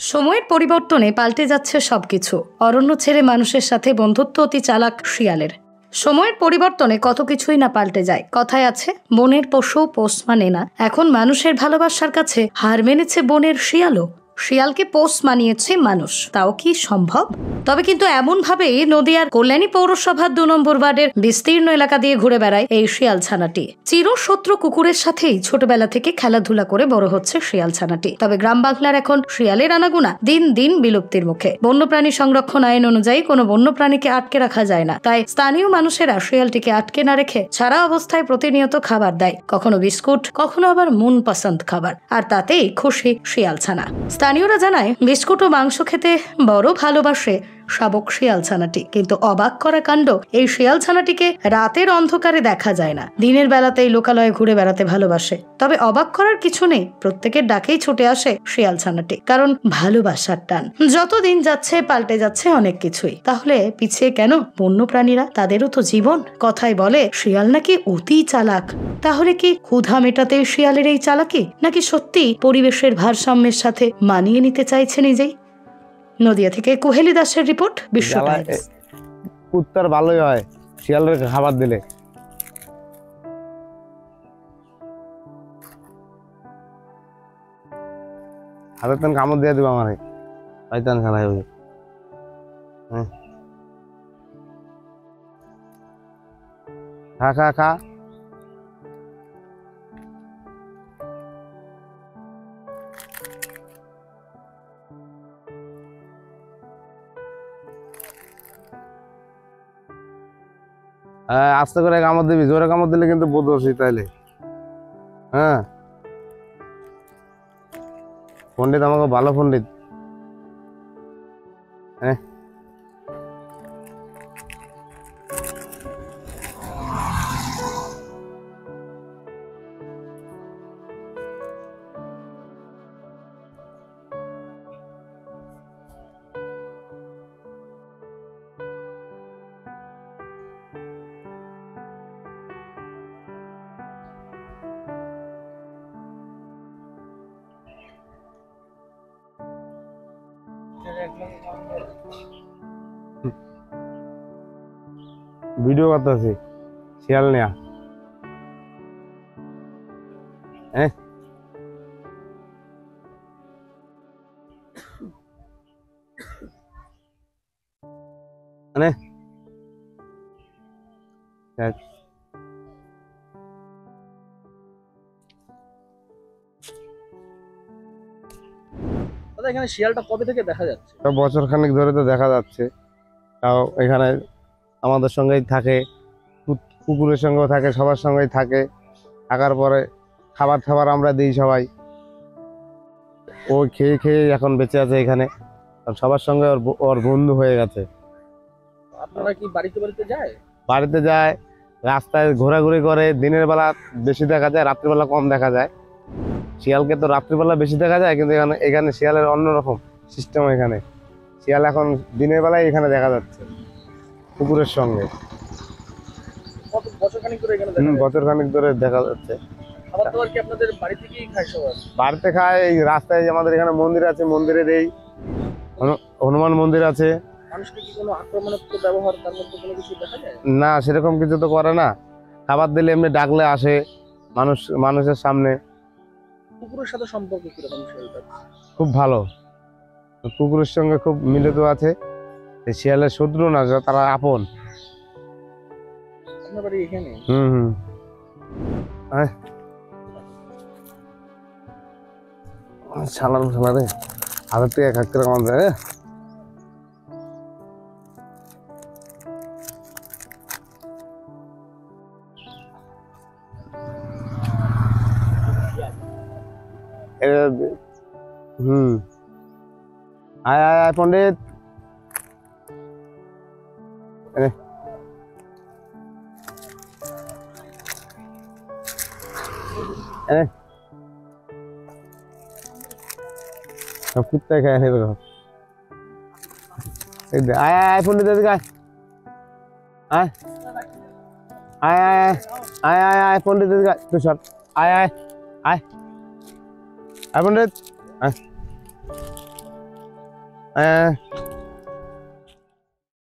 সময়ের পরিবর্তনে পাল্টে যাচ্ছে সবকিছু। অরণ্য ছেড়ে মানুষের সাথে বন্ধুত্ব অতি চালাক শিয়ালের। সময়ের পরিবর্তনে কত কিছুই না পাল্টে যায়। কথায় আছে, বনের পশু পোষ মানে না। এখন মানুষের ভালোবাসার কাছে হার মেনেছে বনের শিয়ালও। শিয়ালকে পোষ মানিয়েছে মানুষ। তাও কি সম্ভব? তবে কিন্তু এমন ভাবে নদিয়ার কল্যাণী পৌরসভার ২ নম্বর ওয়ার্ডের বিস্তীর্ণ এলাকা দিয়ে ঘুরে বেড়ায় এই শিয়াল ছানাটি। চিরশত্রু কুকুরের সাথেই ছোটবেলা থেকে খেলাধুলা করে বড় হচ্ছে শিয়াল ছানাটি। তবে গ্রাম বাংলার এখন শিয়ালের আনাগোনা দিন দিন বিলুপ্তির মুখে। বন্যপ্রাণী সংরক্ষণ আইন অনুযায়ী কোনো বন্যপ্রাণীকে আটকে রাখা যায় না। তাই স্থানীয় মানুষেরা শিয়ালটিকে আটকে না রেখে ছাড়া অবস্থায় প্রতিনিয়ত খাবার দেয়, কখনো বিস্কুট, কখনো আবার মন পছন্দ খাবার। আর তাতেই খুশি শিয়াল ছানা। স্থানীয়রা জানায়, বিস্কুট ও মাংস খেতে বড় ভালোবাসে শাবক শিয়াল ছানাটি। কিন্তু অবাক করা কাণ্ড, এই শিয়াল ছানাটিকে রাতের অন্ধকারে দেখা যায় না। দিনের বেলাতেই লোকালয়ে ঘুরে বেড়াতে ভালোবাসে। তবে অবাক করার কিছু নেই, প্রত্যেকের ডাকেই ছুটে আসে শিয়াল ছানাটি, কারণ ভালোবাসার টান। যতদিন যাচ্ছে পাল্টে যাচ্ছে অনেক কিছুই। তাহলে পিছিয়ে কেন বন্যপ্রাণীরা? তাদেরও তো জীবন। কথায় বলে শিয়াল নাকি অতি চালাক। তাহলে কি ক্ষুধা মেটাতে শিয়ালের এই চালাকি, নাকি সত্যি পরিবেশের ভারসাম্যের সাথে মানিয়ে নিতে চাইছে নিজেই? নদিয়া থেকে কুহেলি দাসের রিপোর্ট, বিশ্ব টাইমস। উত্তর ভালোই হয় শিয়ালের খাবার দিলে। হাতের তেন কামড় দিয়ে দিব আমার পাইতান খানা হয়ে। খা খা খা। আস্তে করে কামড় দিবি, জোরে কামড় দিলে কিন্তু বদমাশি তাইলে। হ্যাঁ, পণ্ডিত আমাকে ভালো পণ্ডিত। হ্যাঁ, ভিডিও করতেছি শিয়াল নিয়া। হ্যাঁ, মানে এখানে শিয়ালটা কবে থেকে দেখা যাচ্ছে? বছর খানেক ধরে তো দেখা যাচ্ছে। তাও এখানে আমাদের সঙ্গেই থাকে, কুকুরের সঙ্গেও থাকে, সবার সঙ্গেই থাকে। থাকার পরে খাবার খাবার আমরা দিই সবাই। ও খেয়ে খেয়ে এখন বেঁচে আছে এখানে, সবার সঙ্গে ওর বন্ধু হয়ে গেছে। আপনারা কি বাড়িতে বাড়িতে যায়? বাড়িতে যায়, রাস্তায় ঘোরাঘুরি করে। দিনের বেলা বেশি দেখা যায়, রাত্রিবেলা কম দেখা যায়। শিয়ালকে তো রাত্রিবেলা বেশি দেখা যায়, কিন্তু এখানে শিয়ালের অন্যরকম সিস্টেম। এখানে শিয়াল এখন দিনের বেলায় এখানে দেখা যাচ্ছে কুকুরের সঙ্গে। বছর খানিক ধরে দেখা যাচ্ছে। বাড়িতে খায়, এই রাস্তায় আমাদের এখানে মন্দির আছে, মন্দিরে দেই। হনুমান মন্দির আছে। না, সেরকম কিছু তো করে না। খাবার দিলে এমনি ডাকলে আসে মানুষের সামনে। কুকুরের সাথে সম্পর্ক কিরকম? খুব ভালো, কুকুরের সঙ্গে খুব মিলিত আছে। শিয়ালের শত্রু না, তারা আপন। সালাম সালারে হাতের থেকে খাক করে কম যায়। আয় আয় আয় পণ্ডিত। কুত্তায় খায় এরকম। আয় আয় পণ্ডিত, এদিকে আয়। আয় আয় আয় আয় আয় আয় পণ্ডিত তুই সর আয় আয় আয় আয় পণ্ডিত আয়